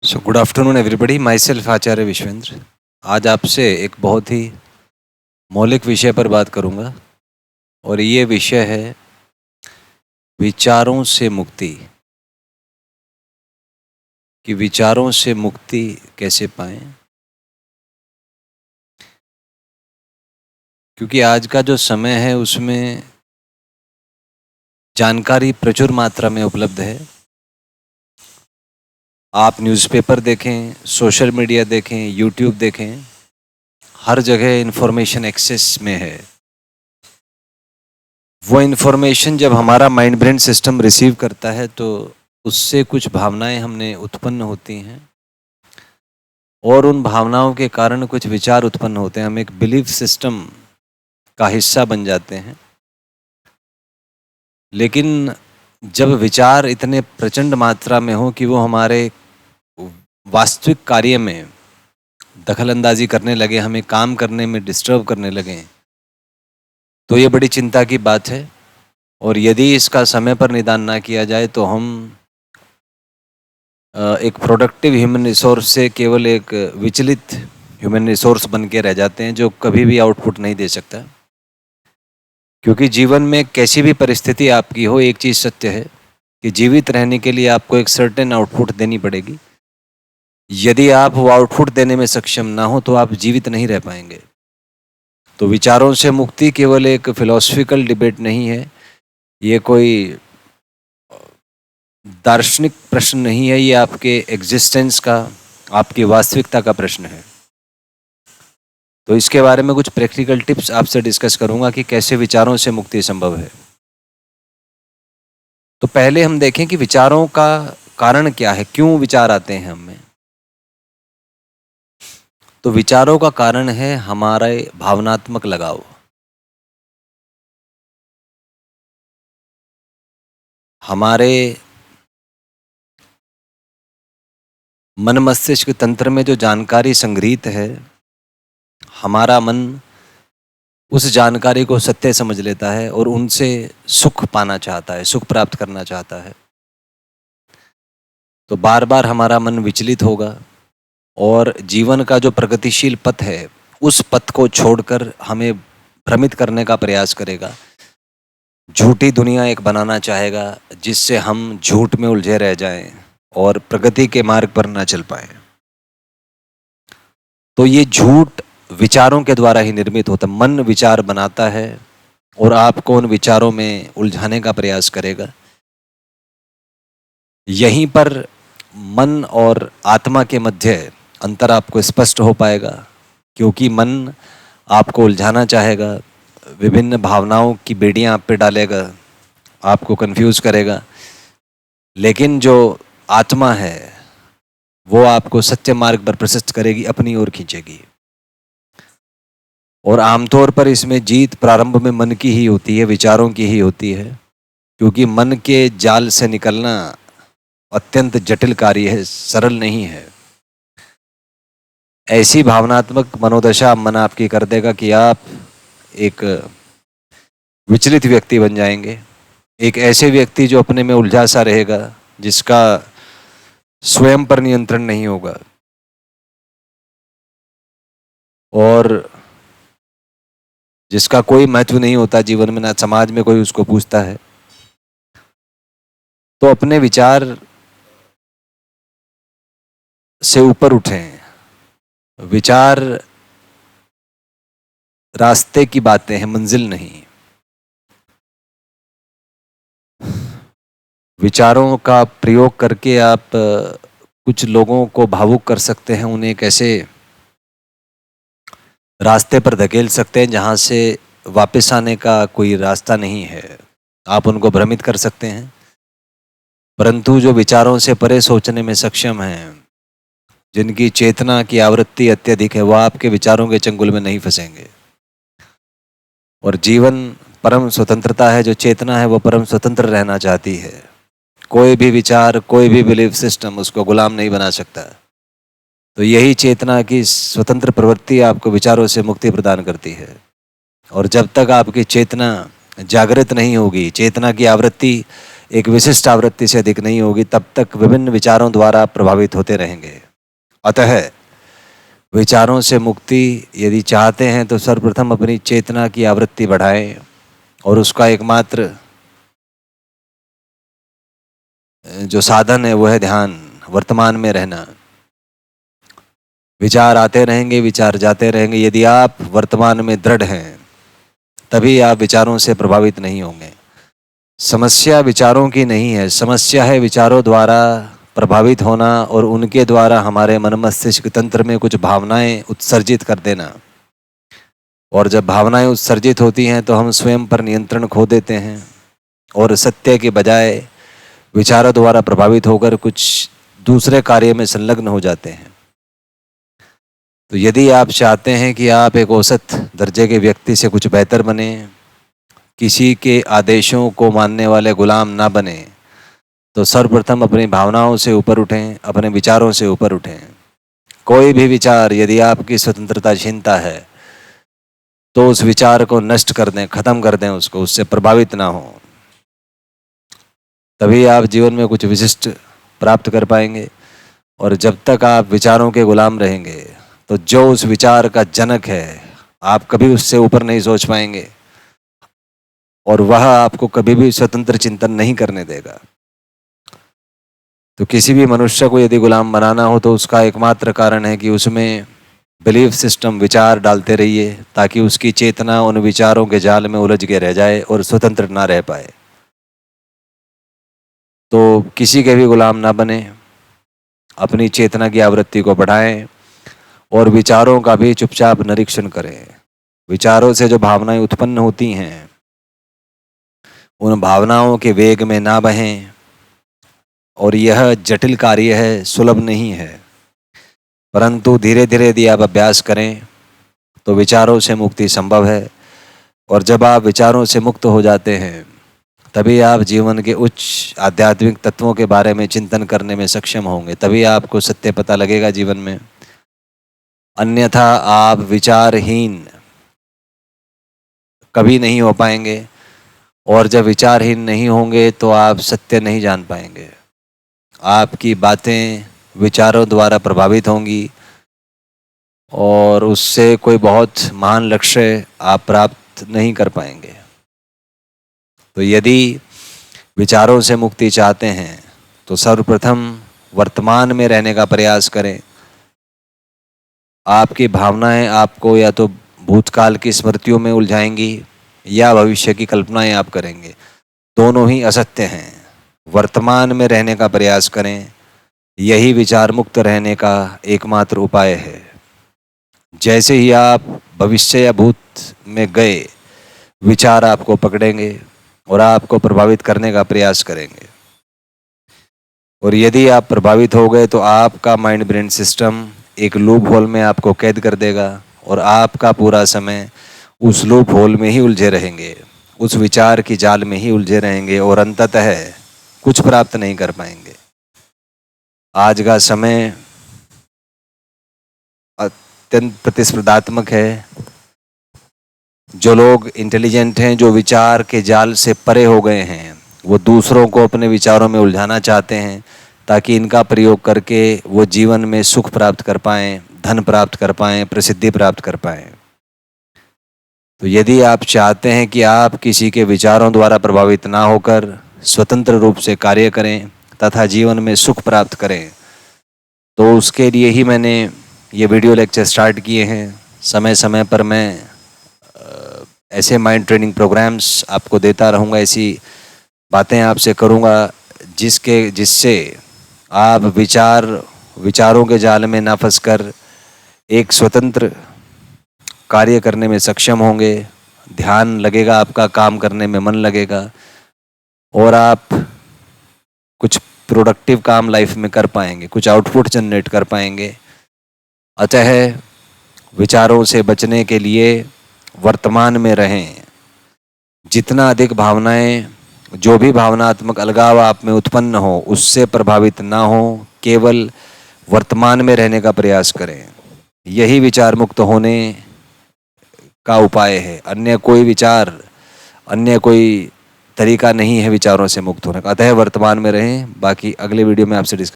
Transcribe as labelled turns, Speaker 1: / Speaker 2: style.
Speaker 1: सो good afternoon everybody, myself Acharya Vishvendra. आज आपसे एक बहुत ही मौलिक विषय पर बात करूंगा और ये विषय है विचारों से मुक्ति। कि विचारों से मुक्ति कैसे पाएं, क्योंकि आज का जो समय है उसमें जानकारी प्रचुर मात्रा में उपलब्ध है। आप न्यूज़पेपर देखें, सोशल मीडिया देखें, यूट्यूब देखें, हर जगह इन्फॉर्मेशन एक्सेस में है। वो इन्फॉर्मेशन जब हमारा माइंड ब्रेन सिस्टम रिसीव करता है तो उससे कुछ भावनाएं हमने उत्पन्न होती हैं और उन भावनाओं के कारण कुछ विचार उत्पन्न होते हैं। हम एक बिलीफ सिस्टम का हिस्सा बन जाते हैं। लेकिन जब विचार इतने प्रचंड मात्रा में हो कि वो हमारे वास्तविक कार्य में दखलंदाजी करने लगे, हमें काम करने में डिस्टर्ब करने लगे, तो ये बड़ी चिंता की बात है। और यदि इसका समय पर निदान ना किया जाए तो हम एक प्रोडक्टिव ह्यूमन रिसोर्स से केवल एक विचलित ह्यूमन रिसोर्स बन के रह जाते हैं जो कभी भी आउटपुट नहीं दे सकता। क्योंकि जीवन में कैसी भी परिस्थिति आपकी हो, एक चीज़ सत्य है कि जीवित रहने के लिए आपको एक सर्टेन आउटपुट देनी पड़ेगी। यदि आप वो आउटपुट देने में सक्षम ना हो तो आप जीवित नहीं रह पाएंगे। तो विचारों से मुक्ति केवल एक फिलॉसफिकल डिबेट नहीं है, ये कोई दार्शनिक प्रश्न नहीं है, ये आपके एग्जिस्टेंस का, आपकी वास्तविकता का प्रश्न है। तो इसके बारे में कुछ प्रैक्टिकल टिप्स आपसे डिस्कस करूंगा कि कैसे विचारों से मुक्ति संभव है। तो पहले हम देखें कि विचारों का कारण क्या है, क्यों विचार आते हैं हमें। तो विचारों का कारण है हमारे भावनात्मक लगाव। हमारे मन मस्तिष्क तंत्र में जो जानकारी संग्रहित है, हमारा मन उस जानकारी को सत्य समझ लेता है और उनसे सुख पाना चाहता है, सुख प्राप्त करना चाहता है। तो बार बार हमारा मन विचलित होगा और जीवन का जो प्रगतिशील पथ है उस पथ को छोड़कर हमें भ्रमित करने का प्रयास करेगा। झूठी दुनिया एक बनाना चाहेगा जिससे हम झूठ में उलझे रह जाएं और प्रगति के मार्ग पर ना चल पाए। तो ये झूठ विचारों के द्वारा ही निर्मित होता है। मन विचार बनाता है और आपको उन विचारों में उलझाने का प्रयास करेगा। यहीं पर मन और आत्मा के मध्य अंतर आपको स्पष्ट हो पाएगा, क्योंकि मन आपको उलझाना चाहेगा, विभिन्न भावनाओं की बेड़ियां आप पे डालेगा, आपको कंफ्यूज करेगा। लेकिन जो आत्मा है वो आपको सत्य मार्ग पर प्रशस्त करेगी, अपनी ओर खींचेगी। और आमतौर पर इसमें जीत प्रारंभ में मन की ही होती है, विचारों की ही होती है, क्योंकि मन के जाल से निकलना अत्यंत जटिल कार्य है, सरल नहीं है। ऐसी भावनात्मक मनोदशा मन आपकी कर देगा कि आप एक विचलित व्यक्ति बन जाएंगे, एक ऐसे व्यक्ति जो अपने में उलझा सा रहेगा, जिसका स्वयं पर नियंत्रण नहीं होगा और जिसका कोई महत्व नहीं होता जीवन में, ना समाज में कोई उसको पूछता है। तो अपने विचार से ऊपर उठें। विचार रास्ते की बातें हैं, मंजिल नहीं। विचारों का प्रयोग करके आप कुछ लोगों को भावुक कर सकते हैं, उन्हें कैसे रास्ते पर धकेल सकते हैं जहां से वापस आने का कोई रास्ता नहीं है। आप उनको भ्रमित कर सकते हैं, परंतु जो विचारों से परे सोचने में सक्षम हैं, जिनकी चेतना की आवृत्ति अत्यधिक है, वह आपके विचारों के चंगुल में नहीं फंसेंगे। और जीवन परम स्वतंत्रता है। जो चेतना है वो परम स्वतंत्र रहना चाहती है। कोई भी विचार, कोई भी बिलीफ सिस्टम उसको गुलाम नहीं बना सकता। तो यही चेतना की स्वतंत्र प्रवृत्ति आपको विचारों से मुक्ति प्रदान करती है। और जब तक आपकी चेतना जागृत नहीं होगी, चेतना की आवृत्ति एक विशिष्ट आवृत्ति से अधिक नहीं होगी, तब तक विभिन्न विचारों द्वारा प्रभावित होते रहेंगे। अतः विचारों से मुक्ति यदि चाहते हैं तो सर्वप्रथम अपनी चेतना की आवृत्ति बढ़ाएं और उसका एकमात्र जो साधन है वो है ध्यान, वर्तमान में रहना। विचार आते रहेंगे, विचार जाते रहेंगे। यदि आप वर्तमान में दृढ़ हैं तभी आप विचारों से प्रभावित नहीं होंगे। समस्या विचारों की नहीं है, समस्या है विचारों द्वारा प्रभावित होना और उनके द्वारा हमारे मन मस्तिष्क तंत्र में कुछ भावनाएं उत्सर्जित कर देना। और जब भावनाएं उत्सर्जित होती हैं तो हम स्वयं पर नियंत्रण खो देते हैं और सत्य के बजाय विचारों द्वारा प्रभावित होकर कुछ दूसरे कार्य में संलग्न हो जाते हैं। तो यदि आप चाहते हैं कि आप एक औसत दर्जे के व्यक्ति से कुछ बेहतर बने, किसी के आदेशों को मानने वाले गुलाम ना बने, तो सर्वप्रथम अपनी भावनाओं से ऊपर उठें, अपने विचारों से ऊपर उठें। कोई भी विचार यदि आपकी स्वतंत्रता छीनता है तो उस विचार को नष्ट कर दें, खत्म कर दें उसको, उससे प्रभावित ना हो। तभी आप जीवन में कुछ विशिष्ट प्राप्त कर पाएंगे। और जब तक आप विचारों के गुलाम रहेंगे तो जो उस विचार का जनक है आप कभी उससे ऊपर नहीं सोच पाएंगे और वह आपको कभी भी स्वतंत्र चिंतन नहीं करने देगा। तो किसी भी मनुष्य को यदि गुलाम बनाना हो तो उसका एकमात्र कारण है कि उसमें बिलीफ सिस्टम, विचार डालते रहिए ताकि उसकी चेतना उन विचारों के जाल में उलझ के रह जाए और स्वतंत्र ना रह पाए। तो किसी के भी गुलाम ना बने, अपनी चेतना की आवृत्ति को बढ़ाएं और विचारों का भी चुपचाप निरीक्षण करें। विचारों से जो भावनाएं उत्पन्न होती हैं उन भावनाओं के वेग में ना बहें। और यह जटिल कार्य है, सुलभ नहीं है, परंतु धीरे धीरे यदि आप अभ्यास करें तो विचारों से मुक्ति संभव है। और जब आप विचारों से मुक्त हो जाते हैं तभी आप जीवन के उच्च आध्यात्मिक तत्वों के बारे में चिंतन करने में सक्षम होंगे, तभी आपको सत्य पता लगेगा जीवन में। अन्यथा आप विचारहीन कभी नहीं हो पाएंगे और जब विचारहीन नहीं होंगे तो आप सत्य नहीं जान पाएंगे। आपकी बातें विचारों द्वारा प्रभावित होंगी और उससे कोई बहुत महान लक्ष्य आप प्राप्त नहीं कर पाएंगे। तो यदि विचारों से मुक्ति चाहते हैं तो सर्वप्रथम वर्तमान में रहने का प्रयास करें। आपकी भावनाएं आपको या तो भूतकाल की स्मृतियों में उलझाएंगी या भविष्य की कल्पनाएं आप करेंगे, दोनों ही असत्य हैं। वर्तमान में रहने का प्रयास करें, यही विचार मुक्त रहने का एकमात्र उपाय है। जैसे ही आप भविष्य या भूत में गए, विचार आपको पकड़ेंगे और आपको प्रभावित करने का प्रयास करेंगे। और यदि आप प्रभावित हो गए तो आपका माइंड ब्रेन सिस्टम एक लूप होल में आपको कैद कर देगा और आपका पूरा समय उस लूप होल में ही उलझे रहेंगे, उस विचार की जाल में ही उलझे रहेंगे और अंततः कुछ प्राप्त नहीं कर पाएंगे। आज का समय अत्यंत प्रतिस्पर्धात्मक है। जो लोग इंटेलिजेंट हैं, जो विचार के जाल से परे हो गए हैं, वो दूसरों को अपने विचारों में उलझाना चाहते हैं ताकि इनका प्रयोग करके वो जीवन में सुख प्राप्त कर पाएं, धन प्राप्त कर पाएं, प्रसिद्धि प्राप्त कर पाएं। तो यदि आप चाहते हैं कि आप किसी के विचारों द्वारा प्रभावित ना होकर स्वतंत्र रूप से कार्य करें तथा जीवन में सुख प्राप्त करें, तो उसके लिए ही मैंने ये वीडियो लेक्चर स्टार्ट किए हैं। समय समय पर मैं ऐसे माइंड ट्रेनिंग प्रोग्राम्स आपको देता रहूँगा, ऐसी बातें आपसे करूँगा जिससे आप विचारों के जाल में ना फंसकर एक स्वतंत्र कार्य करने में सक्षम होंगे। ध्यान लगेगा, आपका काम करने में मन लगेगा और आप कुछ प्रोडक्टिव काम लाइफ में कर पाएंगे, कुछ आउटपुट जनरेट कर पाएंगे। अतः विचारों से बचने के लिए वर्तमान में रहें। जितना अधिक भावनाएं, जो भी भावनात्मक अलगाव आप में उत्पन्न हो, उससे प्रभावित ना हो, केवल वर्तमान में रहने का प्रयास करें। यही विचार मुक्त होने का उपाय है। अन्य कोई विचार, अन्य कोई तरीका नहीं है विचारों से मुक्त होने का। अतः वर्तमान में रहें। बाकी अगले वीडियो में आपसे डिस्कस